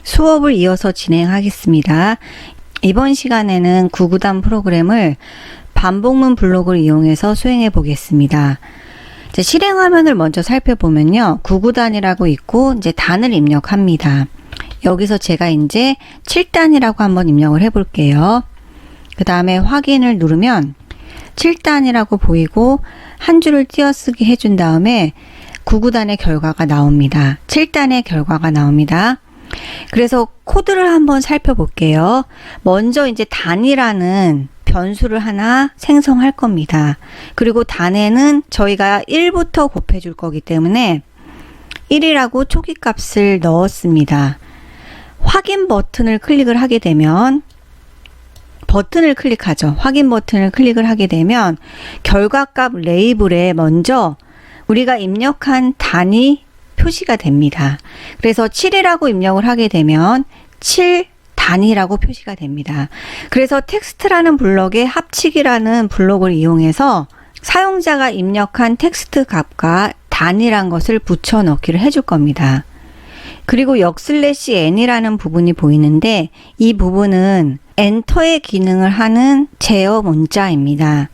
수업을 이어서 진행하겠습니다. 이번 시간에는 구구단 프로그램을 반복문 블록을 이용해서 수행해 보겠습니다. 실행 화면을 먼저 살펴보면요. 구구단이라고 있고 이제 단을 입력합니다. 여기서 제가 이제 7단이라고 한번 입력을 해 볼게요. 그 다음에 확인을 누르면 7단이라고 보이고 한 줄을 띄어쓰기 해준 다음에 구구단의 결과가 나옵니다. 7단의 결과가 나옵니다. 그래서 코드를 한번 살펴볼게요. 먼저 이제 단이라는 변수를 하나 생성할 겁니다. 그리고 단에는 저희가 1부터 곱해 줄 거기 때문에 1이라고 초기 값을 넣었습니다. 확인 버튼을 클릭을 하게 되면 버튼을 클릭하죠. 확인 버튼을 클릭을 하게 되면 결과값 레이블에 먼저 우리가 입력한 단위 표시가 됩니다. 그래서 7이라고 입력을 하게 되면 7단위라고 표시가 됩니다. 그래서 텍스트라는 블럭에 합치기라는 블록을 이용해서 사용자가 입력한 텍스트 값과 단위란 것을 붙여 넣기를 해줄 겁니다. 그리고 역/n이라는 부분이 보이는데 이 부분은 엔터의 기능을 하는 제어 문자입니다.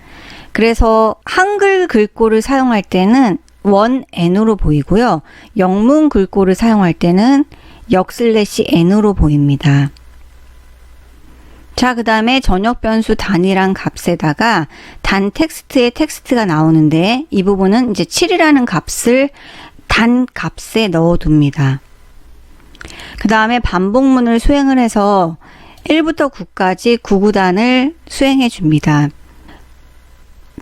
그래서 한글 글꼴을 사용할 때는 원/n으로 보이고요. 영문 글꼴을 사용할 때는 역/n으로 보입니다. 자, 그 다음에 전역 변수 단이란 값에다가 단 텍스트의 텍스트가 나오는데 이 부분은 이제 7이라는 값을 단 값에 넣어둡니다. 그 다음에 반복문을 수행을 해서 1부터 9까지 구구단을 수행해 줍니다.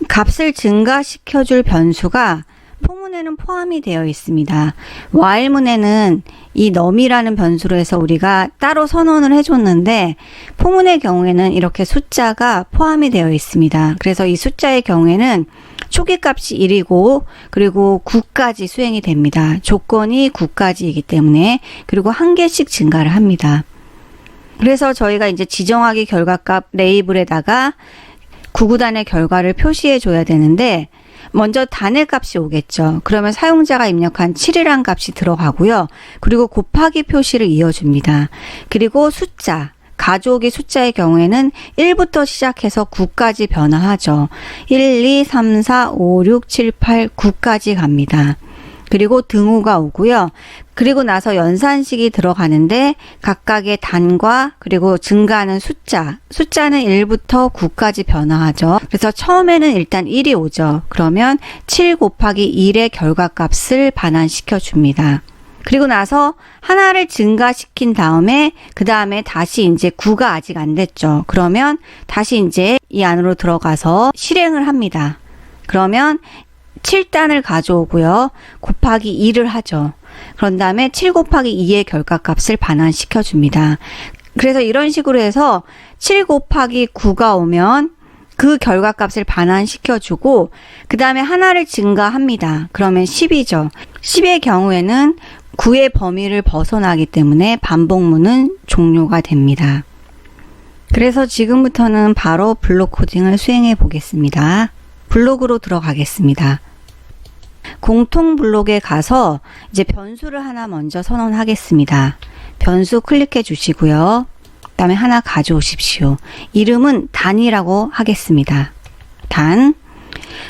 값을 증가시켜줄 변수가 포문에는 포함이 되어 있습니다. while문에는 이 num이라는 변수로 해서 우리가 따로 선언을 해줬는데 포문의 경우에는 이렇게 숫자가 포함이 되어 있습니다. 그래서 이 숫자의 경우에는 초기 값이 1이고 그리고 9까지 수행이 됩니다. 조건이 9까지이기 때문에 그리고 한 개씩 증가를 합니다. 그래서 저희가 이제 지정하기 결과값 레이블에다가 구구단의 결과를 표시해 줘야 되는데 먼저 단의 값이 오겠죠. 그러면 사용자가 입력한 7이란 값이 들어가고요. 그리고 곱하기 표시를 이어줍니다. 그리고 숫자, 가져오기 숫자의 경우에는 1부터 시작해서 9까지 변화하죠. 1, 2, 3, 4, 5, 6, 7, 8, 9까지 갑니다. 그리고 등호가 오고요. 그리고 나서 연산식이 들어가는데 각각의 단과 그리고 증가하는 숫자는 1부터 9까지 변화하죠. 그래서 처음에는 일단 1이 오죠. 그러면 7 곱하기 1의 결과값을 반환시켜 줍니다. 그리고 나서 하나를 증가시킨 다음에 그 다음에 다시 이제 9가 아직 안 됐죠. 그러면 다시 이제 이 안으로 들어가서 실행을 합니다. 그러면 7단을 가져오고요. 곱하기 2를 하죠. 그런 다음에 7 곱하기 2의 결과값을 반환시켜 줍니다. 그래서 이런 식으로 해서 7 곱하기 9가 오면 그 결과값을 반환시켜 주고 그 다음에 하나를 증가합니다. 그러면 10이죠. 10의 경우에는 9의 범위를 벗어나기 때문에 반복문은 종료가 됩니다. 그래서 지금부터는 바로 블록 코딩을 수행해 보겠습니다. 블록으로 들어가겠습니다. 공통 블록에 가서 이제 변수를 하나 먼저 선언하겠습니다. 변수 클릭해 주시고요. 그 다음에 하나 가져오십시오. 이름은 단이라고 하겠습니다. 단.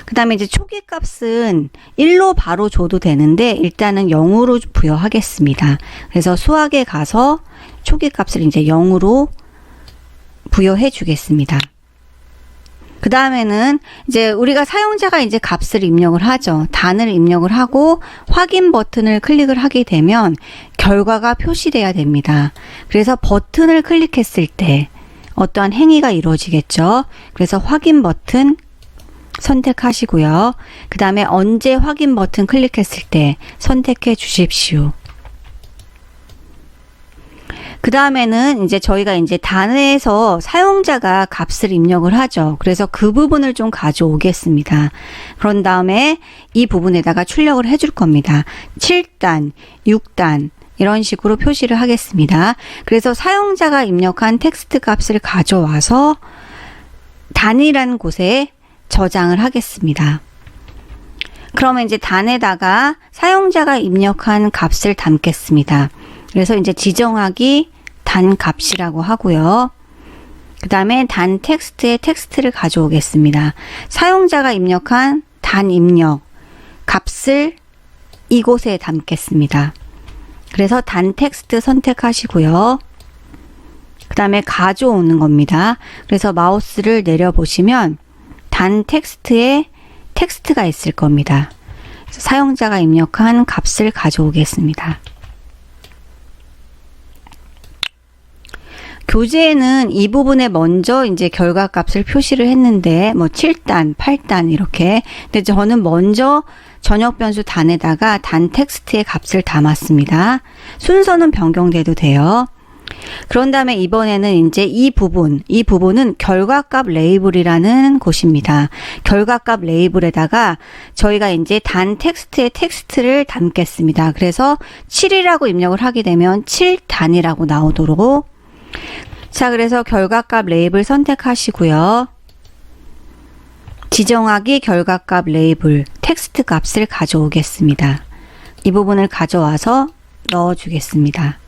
그 다음에 이제 초기 값은 1로 바로 줘도 되는데 일단은 0으로 부여하겠습니다. 그래서 수학에 가서 초기 값을 이제 0으로 부여해 주겠습니다. 그 다음에는 이제 우리가 사용자가 이제 값을 입력을 하죠. 단을 입력을 하고 확인 버튼을 클릭을 하게 되면 결과가 표시돼야 됩니다. 그래서 버튼을 클릭했을 때 어떠한 행위가 이루어지겠죠. 그래서 확인 버튼 선택하시고요. 그 다음에 언제 확인 버튼 클릭했을 때 선택해 주십시오. 그 다음에는 이제 저희가 이제 단에서 사용자가 값을 입력을 하죠. 그래서 그 부분을 좀 가져오겠습니다. 그런 다음에 이 부분에다가 출력을 해줄 겁니다. 7단, 6단 이런 식으로 표시를 하겠습니다. 그래서 사용자가 입력한 텍스트 값을 가져와서 단이라는 곳에 저장을 하겠습니다. 그러면 이제 단에다가 사용자가 입력한 값을 담겠습니다. 그래서 이제 지정하기 단 값이라고 하고요. 그 다음에 단 텍스트에 텍스트를 가져오겠습니다. 사용자가 입력한 단 입력 값을 이곳에 담겠습니다. 그래서 단 텍스트 선택하시고요. 그 다음에 가져오는 겁니다. 그래서 마우스를 내려보시면 단 텍스트에 텍스트가 있을 겁니다. 사용자가 입력한 값을 가져오겠습니다. 교재에는 이 부분에 먼저 이제 결과값을 표시를 했는데 뭐 7단, 8단 이렇게. 근데 저는 먼저 전역 변수 단에다가 단 텍스트의 값을 담았습니다. 순서는 변경돼도 돼요. 그런 다음에 이번에는 이제 이 부분은 결과값 레이블이라는 곳입니다. 결과값 레이블에다가 저희가 이제 단 텍스트의 텍스트를 담겠습니다. 그래서 7이라고 입력을 하게 되면 7단이라고 나오도록. 자, 그래서 결과값 레이블 선택하시고요. 지정하기 결과값 레이블 텍스트 값을 가져오겠습니다. 이 부분을 가져와서 넣어주겠습니다.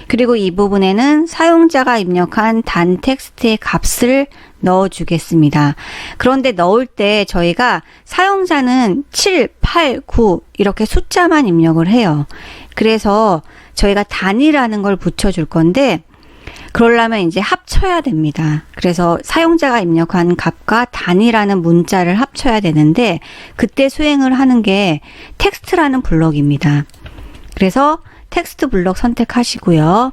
그리고 이 부분에는 사용자가 입력한 단 텍스트의 값을 넣어주겠습니다. 그런데 넣을 때 저희가 사용자는 7, 8, 9 이렇게 숫자만 입력을 해요. 그래서 저희가 단이라는 걸 붙여줄 건데 그러려면 이제 합쳐야 됩니다. 그래서 사용자가 입력한 값과 단이라는 문자를 합쳐야 되는데 그때 수행을 하는 게 텍스트라는 블럭입니다. 그래서 텍스트 블럭 선택하시고요.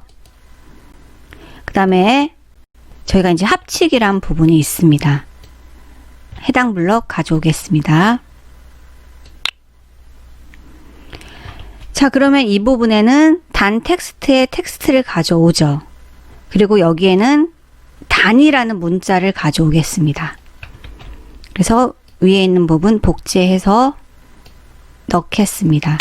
그 다음에 저희가 이제 합치기란 부분이 있습니다. 해당 블럭 가져오겠습니다. 자, 그러면 이 부분에는 단 텍스트에 텍스트를 가져오죠. 그리고 여기에는 단이라는 문자를 가져오겠습니다. 그래서 위에 있는 부분 복제해서 넣겠습니다.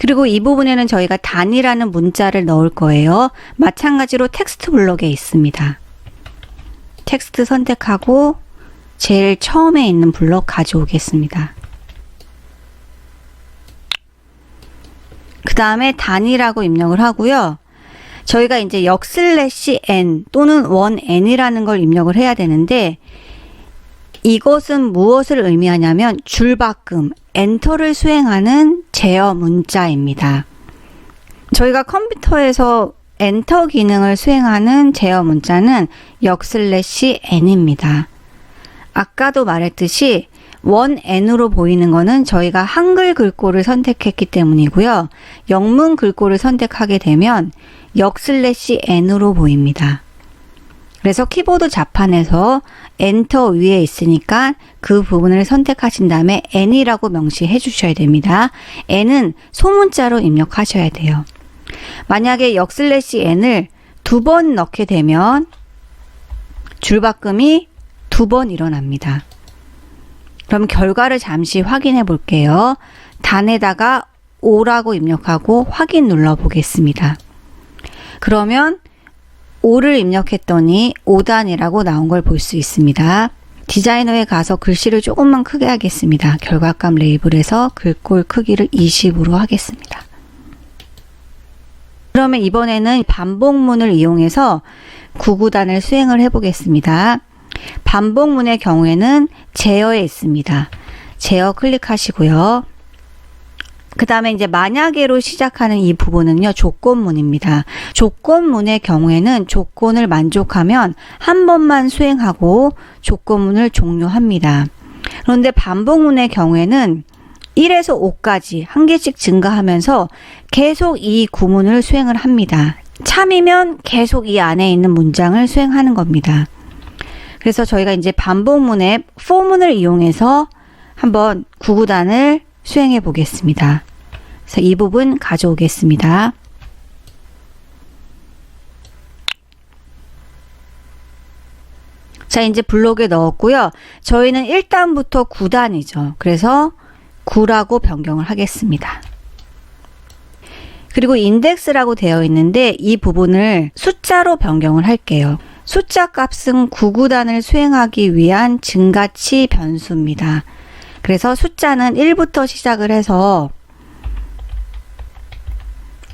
그리고 이 부분에는 저희가 단이라는 문자를 넣을 거예요. 마찬가지로 텍스트 블록에 있습니다. 텍스트 선택하고 제일 처음에 있는 블록 가져오겠습니다. 그 다음에 단이라고 입력을 하고요. 저희가 이제 n 또는 1n이라는 걸 입력을 해야 되는데 이것은 무엇을 의미하냐면 줄바꿈, 엔터를 수행하는 제어 문자입니다. 저희가 컴퓨터에서 엔터 기능을 수행하는 제어 문자는 n입니다. 아까도 말했듯이 1n으로 보이는 거는 저희가 한글 글꼴을 선택했기 때문이고요. 영문 글꼴을 선택하게 되면 n으로 보입니다. 그래서 키보드 자판에서 엔터 위에 있으니까 그 부분을 선택하신 다음에 n이라고 명시해 주셔야 됩니다. n은 소문자로 입력하셔야 돼요. 만약에 n을 2번 넣게 되면 줄바꿈이 2번 일어납니다. 그럼 결과를 잠시 확인해 볼게요. 단에다가 5라고 입력하고 확인 눌러 보겠습니다. 그러면 5를 입력했더니 5단이라고 나온 걸 볼 수 있습니다. 디자이너에 가서 글씨를 조금만 크게 하겠습니다. 결과값 레이블에서 글꼴 크기를 20으로 하겠습니다. 그러면 이번에는 반복문을 이용해서 9구단을 수행을 해 보겠습니다. 반복문의 경우에는 제어에 있습니다. 제어 클릭하시고요. 그 다음에 이제 만약에로 시작하는 이 부분은요, 조건문입니다. 조건문의 경우에는 조건을 만족하면 한 번만 수행하고 조건문을 종료합니다. 그런데 반복문의 경우에는 1에서 5까지 한 개씩 증가하면서 계속 이 구문을 수행을 합니다. 참이면 계속 이 안에 있는 문장을 수행하는 겁니다. 그래서 저희가 이제 반복문의 for문을 이용해서 한번 9구단을 수행해 보겠습니다. 그래서 이 부분 가져오겠습니다. 자, 이제 블록에 넣었고요. 저희는 1단부터 9단이죠. 그래서 9라고 변경을 하겠습니다. 그리고 인덱스라고 되어 있는데 이 부분을 숫자로 변경을 할게요. 숫자 값은 9구단을 수행하기 위한 증가치 변수입니다. 그래서 숫자는 1부터 시작을 해서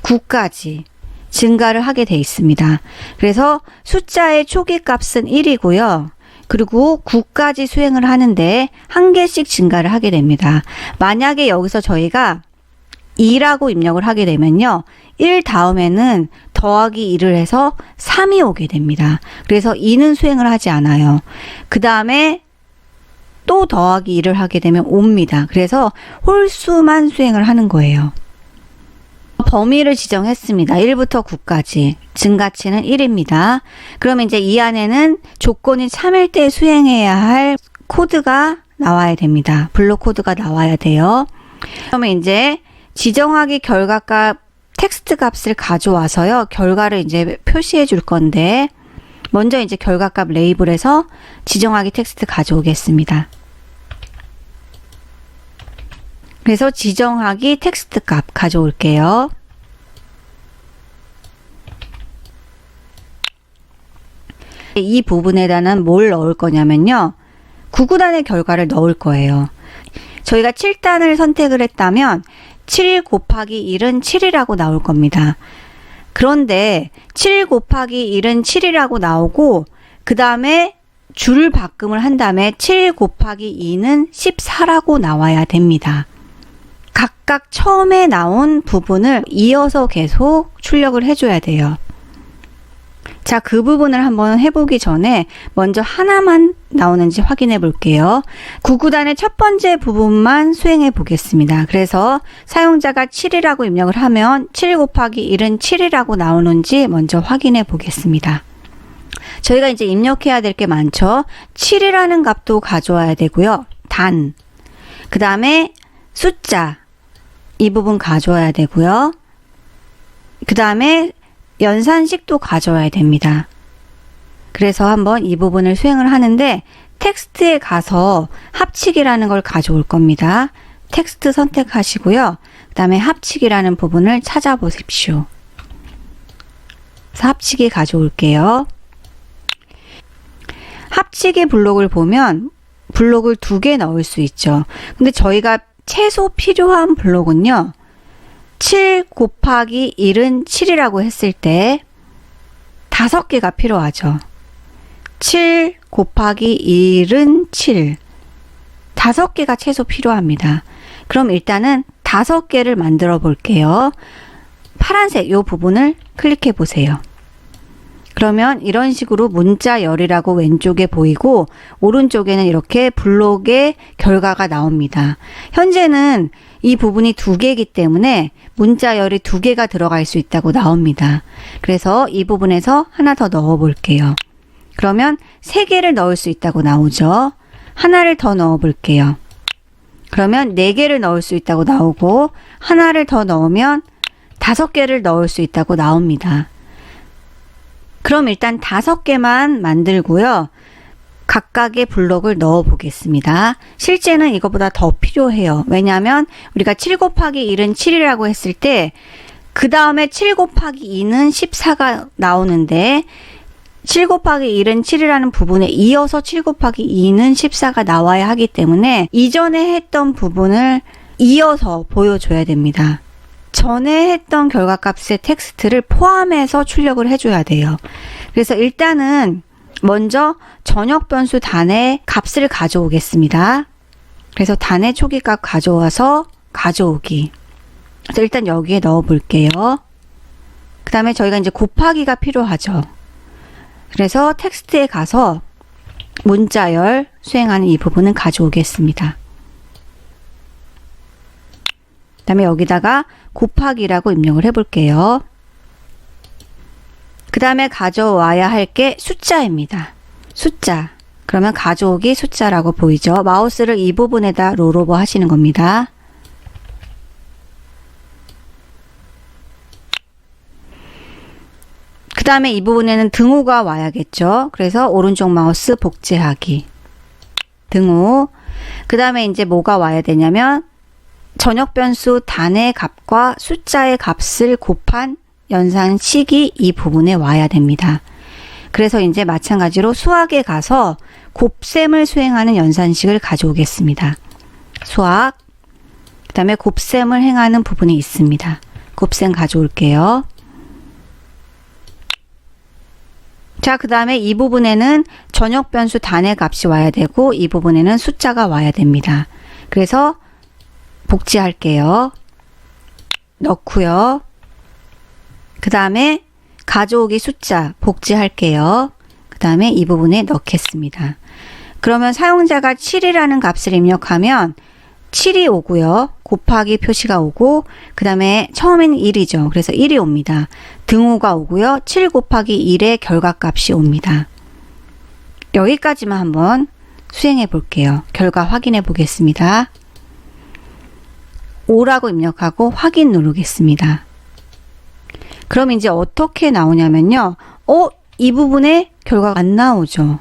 9까지 증가를 하게 돼 있습니다. 그래서 숫자의 초기값은 1이고요. 그리고 9까지 수행을 하는데 한 개씩 증가를 하게 됩니다. 만약에 여기서 저희가 2라고 입력을 하게 되면요. 1 다음에는 더하기 2를 해서 3이 오게 됩니다. 그래서 2는 수행을 하지 않아요. 그 다음에 또 더하기 2를 하게 되면 5입니다. 그래서 홀수만 수행을 하는 거예요. 범위를 지정했습니다. 1부터 9까지. 증가치는 1입니다. 그러면 이제 이 안에는 조건이 참일 때 수행해야 할 코드가 나와야 됩니다. 블록 코드가 나와야 돼요. 그러면 이제 지정하기 결과값 텍스트 값을 가져와서요. 결과를 이제 표시해 줄 건데 먼저 이제 결과값 레이블에서 지정하기 텍스트 가져오겠습니다. 그래서 지정하기 텍스트 값 가져올게요. 이 부분에다는 뭘 넣을 거냐면요. 9구단의 결과를 넣을 거예요. 저희가 7단을 선택을 했다면 7 곱하기 1은 7이라고 나올 겁니다. 그런데 7 곱하기 1은 7이라고 나오고 그 다음에 줄 바꿈을 한 다음에 7 곱하기 2는 14라고 나와야 됩니다. 각각 처음에 나온 부분을 이어서 계속 출력을 해줘야 돼요. 자, 그 부분을 한번 해보기 전에 먼저 하나만 나오는지 확인해 볼게요. 9구단의 첫 번째 부분만 수행해 보겠습니다. 그래서 사용자가 7이라고 입력을 하면 7 곱하기 1은 7이라고 나오는지 먼저 확인해 보겠습니다. 저희가 이제 입력해야 될 게 많죠. 7이라는 값도 가져와야 되고요. 단, 그 다음에 숫자, 이 부분 가져와야 되고요. 그 다음에 연산식도 가져와야 됩니다. 그래서 한번 이 부분을 수행을 하는데 텍스트에 가서 합치기라는 걸 가져올 겁니다. 텍스트 선택하시고요. 그 다음에 합치기라는 부분을 찾아보십시오. 그래서 합치기 가져올게요. 합치기 블록을 보면 블록을 2개 넣을 수 있죠. 근데 저희가 최소 필요한 블록은요. 7 곱하기 1은 7이라고 했을 때 5개가 필요하죠. 7 곱하기 1은 7. 5개가 최소 필요합니다. 그럼 일단은 5개를 만들어 볼게요. 파란색 이 부분을 클릭해 보세요. 그러면 이런 식으로 문자열이라고 왼쪽에 보이고 오른쪽에는 이렇게 블록의 결과가 나옵니다. 현재는 이 부분이 2개이기 때문에 문자열이 2개가 들어갈 수 있다고 나옵니다. 그래서 이 부분에서 하나 더 넣어 볼게요. 그러면 3개를 넣을 수 있다고 나오죠. 하나를 더 넣어 볼게요. 그러면 4개를 넣을 수 있다고 나오고 하나를 더 넣으면 5개를 넣을 수 있다고 나옵니다. 그럼 일단 5개만 만들고요. 각각의 블록을 넣어 보겠습니다. 실제는 이거보다 더 필요해요. 왜냐하면 우리가 7 곱하기 1은 7이라고 했을 때 그 다음에 7 곱하기 2는 14가 나오는데 7 곱하기 1은 7이라는 부분에 이어서 7 곱하기 2는 14가 나와야 하기 때문에 이전에 했던 부분을 이어서 보여줘야 됩니다. 전에 했던 결과값의 텍스트를 포함해서 출력을 해줘야 돼요. 그래서 일단은 먼저 전역 변수 단의 값을 가져오겠습니다. 그래서 단의 초기값 가져와서 가져오기. 그래서 일단 여기에 넣어 볼게요. 그 다음에 저희가 이제 곱하기가 필요하죠. 그래서 텍스트에 가서 문자열 수행하는 이 부분은 가져오겠습니다. 그 다음에 여기다가 곱하기라고 입력을 해 볼게요. 그 다음에 가져와야 할 게 숫자입니다. 숫자. 그러면 가져오기 숫자라고 보이죠. 마우스를 이 부분에다 롤오버 하시는 겁니다. 그 다음에 이 부분에는 등호가 와야겠죠. 그래서 오른쪽 마우스 복제하기. 등호. 그 다음에 이제 뭐가 와야 되냐면 전역 변수 단의 값과 숫자의 값을 곱한 연산식이 이 부분에 와야 됩니다. 그래서 이제 마찬가지로 수학에 가서 곱셈을 수행하는 연산식을 가져오겠습니다. 수학, 그 다음에 곱셈을 행하는 부분이 있습니다. 곱셈 가져올게요. 자, 그 다음에 이 부분에는 전역 변수 단의 값이 와야 되고 이 부분에는 숫자가 와야 됩니다. 그래서 복제할게요. 넣고요. 그 다음에 가져오기 숫자 복제할게요. 그 다음에 이 부분에 넣겠습니다. 그러면 사용자가 7이라는 값을 입력하면 7이 오고요. 곱하기 표시가 오고 그 다음에 처음에는 1이죠. 그래서 1이 옵니다. 등호가 오고요. 7 곱하기 1의 결과값이 옵니다. 여기까지만 한번 수행해 볼게요. 결과 확인해 보겠습니다. 5라고 입력하고 확인 누르겠습니다. 그럼 이제 어떻게 나오냐면요. 이 부분에 결과가 안 나오죠.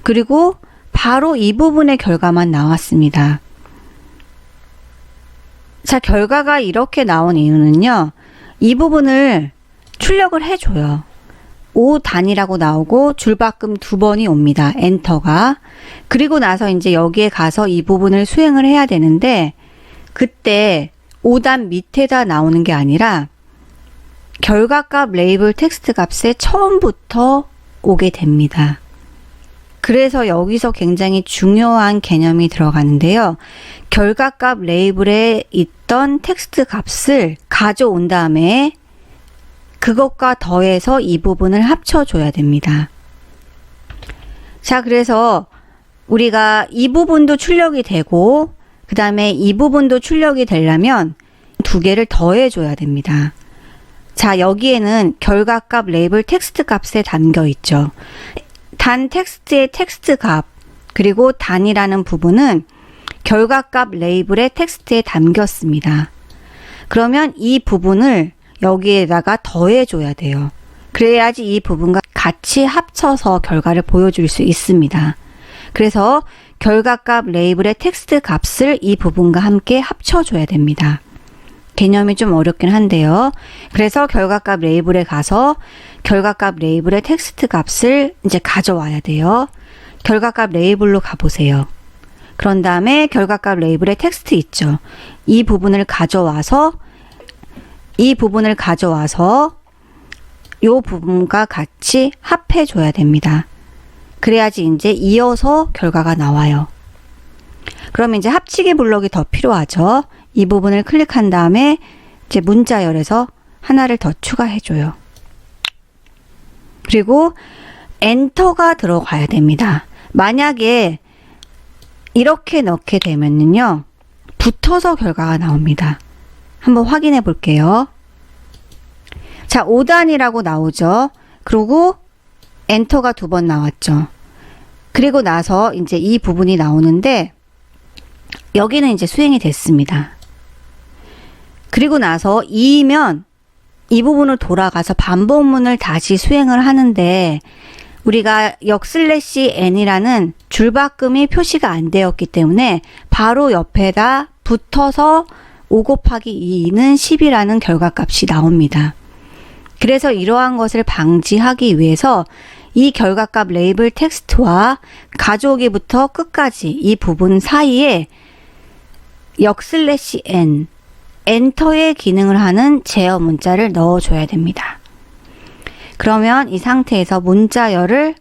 그리고 바로 이 부분의 결과만 나왔습니다. 자, 결과가 이렇게 나온 이유는요. 이 부분을 출력을 해줘요. 5단이라고 나오고 줄바꿈 2번이 옵니다. 엔터가. 그리고 나서 이제 여기에 가서 이 부분을 수행을 해야 되는데 그때 5단 밑에다 나오는 게 아니라 결과값 레이블 텍스트 값에 처음부터 오게 됩니다. 그래서 여기서 굉장히 중요한 개념이 들어가는데요. 결과값 레이블에 있던 텍스트 값을 가져온 다음에 그것과 더해서 이 부분을 합쳐줘야 됩니다. 자, 그래서 우리가 이 부분도 출력이 되고 그 다음에 이 부분도 출력이 되려면 두 개를 더해줘야 됩니다. 자, 여기에는 결과값 레이블 텍스트 값에 담겨 있죠. 단 텍스트의 텍스트 값 그리고 단이라는 부분은 결과값 레이블의 텍스트에 담겼습니다. 그러면 이 부분을 여기에다가 더해줘야 돼요. 그래야지 이 부분과 같이 합쳐서 결과를 보여줄 수 있습니다. 그래서 결과값 레이블의 텍스트 값을 이 부분과 함께 합쳐줘야 됩니다. 개념이 좀 어렵긴 한데요. 그래서 결과값 레이블에 가서 결과값 레이블의 텍스트 값을 이제 가져와야 돼요. 결과값 레이블로 가보세요. 그런 다음에 결과값 레이블의 텍스트 있죠. 이 부분을 가져와서 이 부분과 같이 합해 줘야 됩니다. 그래야지 이제 이어서 결과가 나와요. 그럼 이제 합치기 블럭이 더 필요하죠. 이 부분을 클릭한 다음에 이제 문자열에서 하나를 더 추가해 줘요. 그리고 엔터가 들어가야 됩니다. 만약에 이렇게 넣게 되면요. 붙어서 결과가 나옵니다. 한번 확인해 볼게요. 자, 5단이라고 나오죠. 그리고 엔터가 2번 나왔죠. 그리고 나서 이제 이 부분이 나오는데 여기는 이제 수행이 됐습니다. 그리고 나서 2면 이 부분을 돌아가서 반복문을 다시 수행을 하는데 우리가 역/n이라는 줄바꿈이 표시가 안 되었기 때문에 바로 옆에다 붙어서 5 곱하기 2는 10이라는 결과값이 나옵니다. 그래서 이러한 것을 방지하기 위해서 이 결과값 레이블 텍스트와 가져오기부터 끝까지 이 부분 사이에 역/n 엔터의 기능을 하는 제어 문자를 넣어줘야 됩니다. 그러면 이 상태에서 문자열을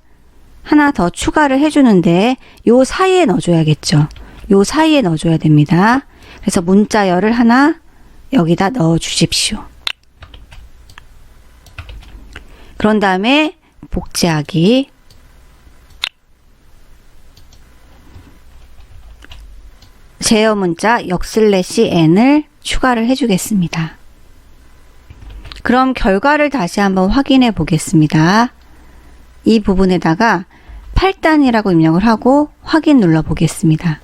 하나 더 추가를 해주는데 요 사이에 넣어줘야겠죠. 요 사이에 넣어줘야 됩니다. 그래서 문자열을 하나 여기다 넣어주십시오. 그런 다음에 복제하기 제어 문자 역/n을 추가를 해주겠습니다. 그럼 결과를 다시 한번 확인해 보겠습니다. 이 부분에다가 8단이라고 입력을 하고 확인 눌러 보겠습니다.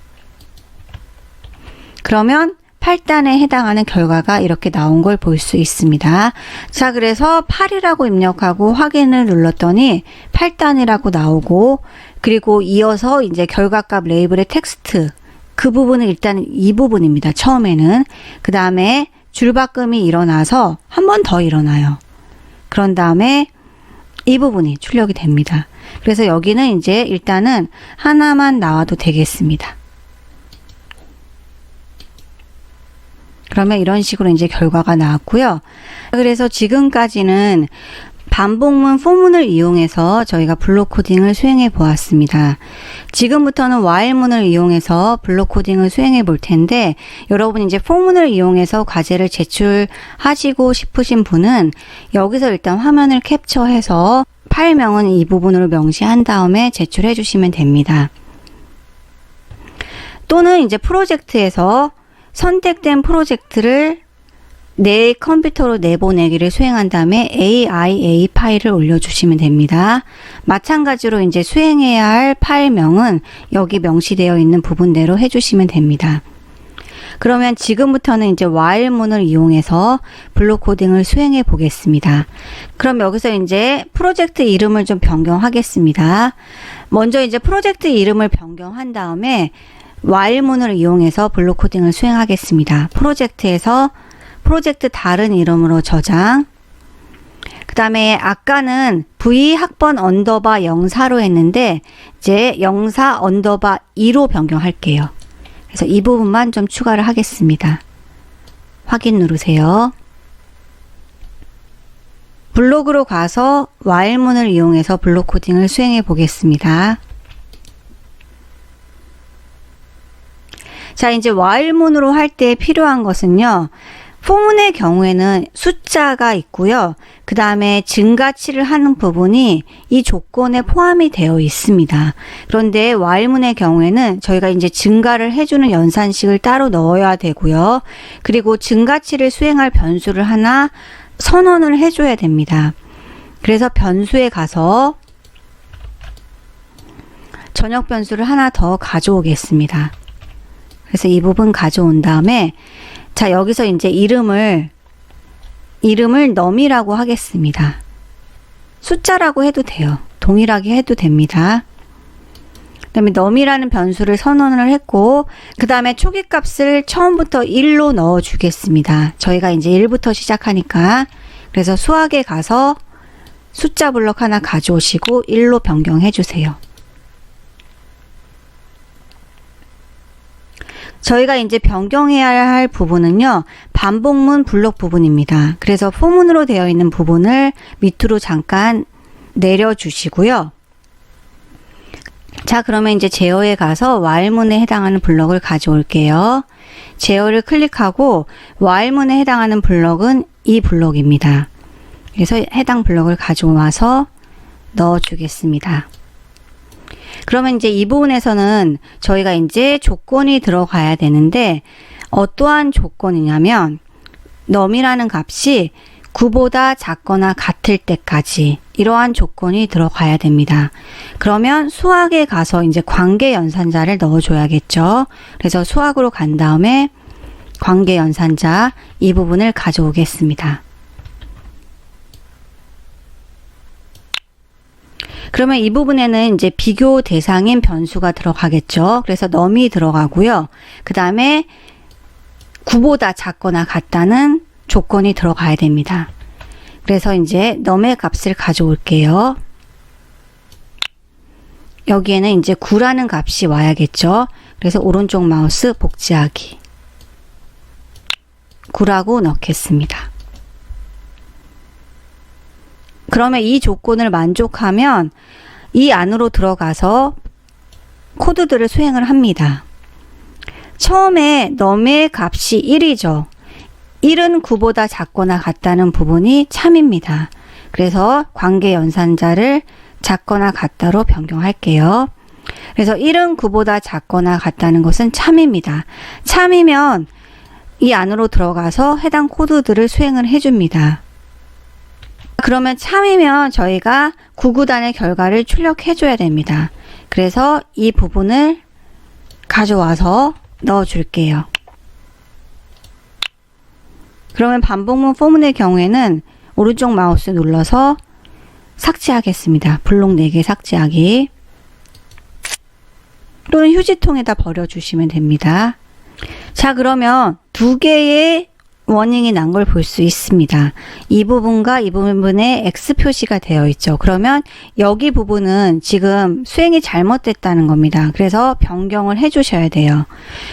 그러면 8단에 해당하는 결과가 이렇게 나온 걸 볼 수 있습니다. 자, 그래서 8이라고 입력하고 확인을 눌렀더니 8단이라고 나오고 그리고 이어서 이제 결과값 레이블의 텍스트 그 부분은 일단 이 부분입니다. 처음에는. 그 다음에 줄바꿈이 일어나서 한 번 더 일어나요. 그런 다음에 이 부분이 출력이 됩니다. 그래서 여기는 이제 일단은 하나만 나와도 되겠습니다. 그러면 이런 식으로 이제 결과가 나왔고요. 그래서 지금까지는 반복문 포문을 이용해서 저희가 블록 코딩을 수행해 보았습니다. 지금부터는 while문을 이용해서 블록 코딩을 수행해 볼 텐데, 여러분 이제 포문을 이용해서 과제를 제출하시고 싶으신 분은 여기서 일단 화면을 캡처해서 파일명은 이 부분으로 명시한 다음에 제출해 주시면 됩니다. 또는 이제 프로젝트에서 선택된 프로젝트를 내 컴퓨터로 내보내기를 수행한 다음에 AIA 파일을 올려주시면 됩니다. 마찬가지로 이제 수행해야 할 파일명은 여기 명시되어 있는 부분대로 해주시면 됩니다. 그러면 지금부터는 이제 while문을 이용해서 블록 코딩을 수행해 보겠습니다. 그럼 여기서 이제 프로젝트 이름을 좀 변경하겠습니다. 먼저 이제 프로젝트 이름을 변경한 다음에 while문을 이용해서 블록 코딩을 수행하겠습니다. 프로젝트에서 프로젝트 다른 이름으로 저장. 그 다음에 아까는 v 학번 언더바 04로 했는데 이제 04 언더바 2로 변경할게요. 그래서 이 부분만 좀 추가를 하겠습니다. 확인 누르세요. 블록으로 가서 while문을 이용해서 블록 코딩을 수행해 보겠습니다. 자, 이제 while문으로 할 때 필요한 것은요. 포문의 경우에는 숫자가 있고요. 그 다음에 증가치를 하는 부분이 이 조건에 포함이 되어 있습니다. 그런데 while문의 경우에는 저희가 이제 증가를 해주는 연산식을 따로 넣어야 되고요. 그리고 증가치를 수행할 변수를 하나 선언을 해줘야 됩니다. 그래서 변수에 가서 전역 변수를 하나 더 가져오겠습니다. 그래서 이 부분 가져온 다음에 자, 여기서 이제 이름을 num이라고 하겠습니다. 숫자라고 해도 돼요. 동일하게 해도 됩니다. 그 다음에 num이라는 변수를 선언을 했고, 그 다음에 초기 값을 처음부터 1로 넣어 주겠습니다. 저희가 이제 1부터 시작하니까. 그래서 수학에 가서 숫자 블럭 하나 가져오시고 1로 변경해 주세요. 저희가 이제 변경해야 할 부분은요, 반복문 블록 부분입니다. 그래서 포문으로 되어 있는 부분을 밑으로 잠깐 내려주시고요. 자, 그러면 이제 제어에 가서 while문에 해당하는 블럭을 가져올게요. 제어를 클릭하고 while문에 해당하는 블럭은 이 블럭입니다. 그래서 해당 블럭을 가져와서 넣어주겠습니다. 그러면 이제 이 부분에서는 저희가 이제 조건이 들어가야 되는데 어떠한 조건이냐면 num이라는 값이 9보다 작거나 같을 때까지 이러한 조건이 들어가야 됩니다. 그러면 수학에 가서 이제 관계 연산자를 넣어줘야겠죠. 그래서 수학으로 간 다음에 관계 연산자 이 부분을 가져오겠습니다. 그러면 이 부분에는 이제 비교 대상인 변수가 들어가겠죠. 그래서 num이 들어가고요. 그 다음에 9보다 작거나 같다는 조건이 들어가야 됩니다. 그래서 이제 num의 값을 가져올게요. 여기에는 이제 9라는 값이 와야겠죠. 그래서 오른쪽 마우스 복제하기 9라고 넣겠습니다. 그러면 이 조건을 만족하면 이 안으로 들어가서 코드들을 수행을 합니다. 처음에 num의 값이 1이죠. 1은 9보다 작거나 같다는 부분이 참입니다. 그래서 관계 연산자를 작거나 같다로 변경할게요. 그래서 1은 9보다 작거나 같다는 것은 참입니다. 참이면 이 안으로 들어가서 해당 코드들을 수행을 해줍니다. 그러면 참이면 저희가 9구단의 결과를 출력해 줘야 됩니다. 그래서 이 부분을 가져와서 넣어 줄게요. 그러면 반복문 포문의 경우에는 오른쪽 마우스 눌러서 삭제하겠습니다. 블록 4개 삭제하기. 또는 휴지통에다 버려주시면 됩니다. 자, 그러면 2개의 워닝이 난 걸 볼 수 있습니다. 이 부분과 이 부분에 X 표시가 되어 있죠. 그러면 여기 부분은 지금 수행이 잘못됐다는 겁니다. 그래서 변경을 해 주셔야 돼요.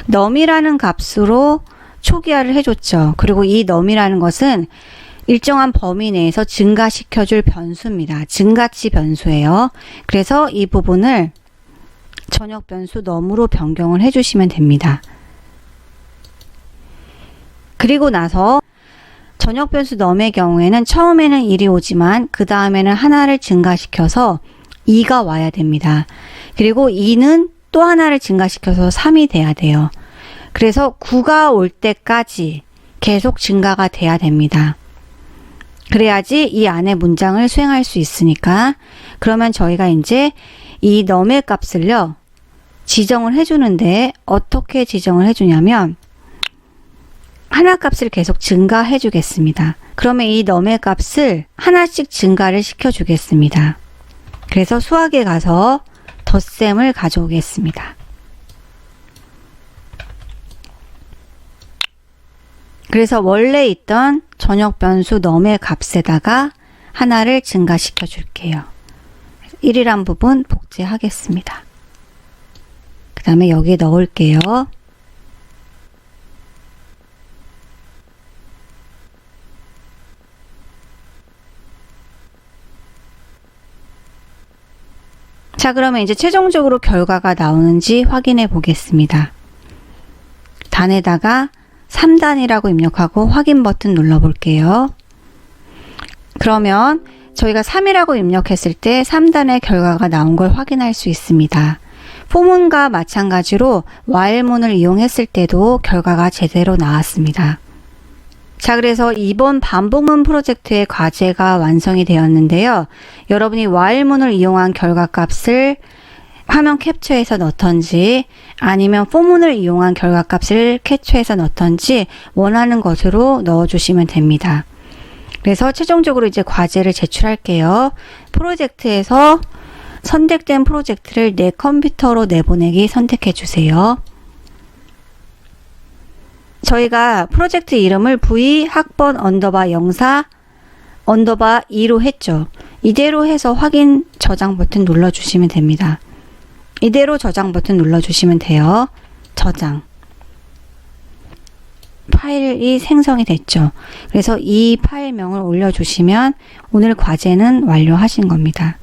num이라는 값으로 초기화를 해줬죠. 그리고 이 넘이라는 것은 일정한 범위 내에서 증가시켜줄 변수입니다. 증가치 변수예요. 그래서 이 부분을 전역 변수 넘으로 변경을 해주시면 됩니다. 그리고 나서 전역 변수 넘의 경우에는 처음에는 1이 오지만 그 다음에는 하나를 증가시켜서 2가 와야 됩니다. 그리고 2는 또 하나를 증가시켜서 3이 돼야 돼요. 그래서 9가 올 때까지 계속 증가가 돼야 됩니다. 그래야지 이 안에 문장을 수행할 수 있으니까. 그러면 저희가 이제 이 넘의 값을요 지정을 해주는데 어떻게 지정을 해주냐면 하나 값을 계속 증가해 주겠습니다. 그러면 이 넘의 값을 하나씩 증가를 시켜 주겠습니다. 그래서 수학에 가서 덧셈을 가져오겠습니다. 그래서 원래 있던 전역 변수 넘의 값에다가 하나를 증가시켜 줄게요. 1이란 부분 복제하겠습니다. 그 다음에 여기에 넣을게요. 자, 그러면 이제 최종적으로 결과가 나오는지 확인해 보겠습니다. 단에다가 3단이라고 입력하고 확인 버튼 눌러 볼게요. 그러면 저희가 3이라고 입력했을 때 3단의 결과가 나온 걸 확인할 수 있습니다. 포문과 마찬가지로 while문을 이용했을 때도 결과가 제대로 나왔습니다. 자, 그래서 이번 반복문 프로젝트의 과제가 완성이 되었는데요. 여러분이 while문을 이용한 결과값을 화면 캡처해서 넣던지 아니면 포문을 이용한 결과값을 캡처해서 넣던지 원하는 것으로 넣어주시면 됩니다. 그래서 최종적으로 이제 과제를 제출할게요. 프로젝트에서 선택된 프로젝트를 내 컴퓨터로 내보내기 선택해 주세요. 저희가 프로젝트 이름을 V 학번 _04 _2로 했죠. 이대로 해서 확인 저장 버튼 눌러주시면 됩니다. 이대로 저장 버튼 눌러주시면 돼요. 저장. 파일이 생성이 됐죠. 그래서 이 파일명을 올려주시면 오늘 과제는 완료하신 겁니다.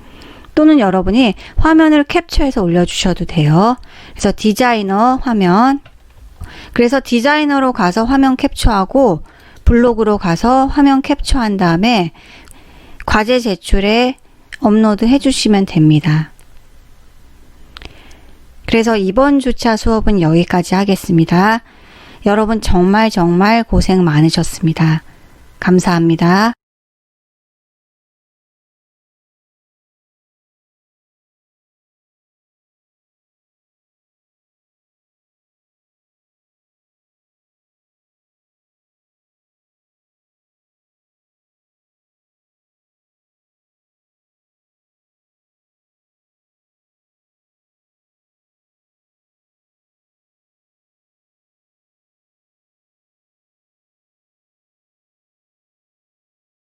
또는 여러분이 화면을 캡처해서 올려주셔도 돼요. 그래서 디자이너 화면, 그래서 디자이너로 가서 화면 캡처하고 블로그로 가서 화면 캡처한 다음에 과제 제출에 업로드 해주시면 됩니다. 그래서 이번 주차 수업은 여기까지 하겠습니다. 여러분 정말 고생 많으셨습니다. 감사합니다.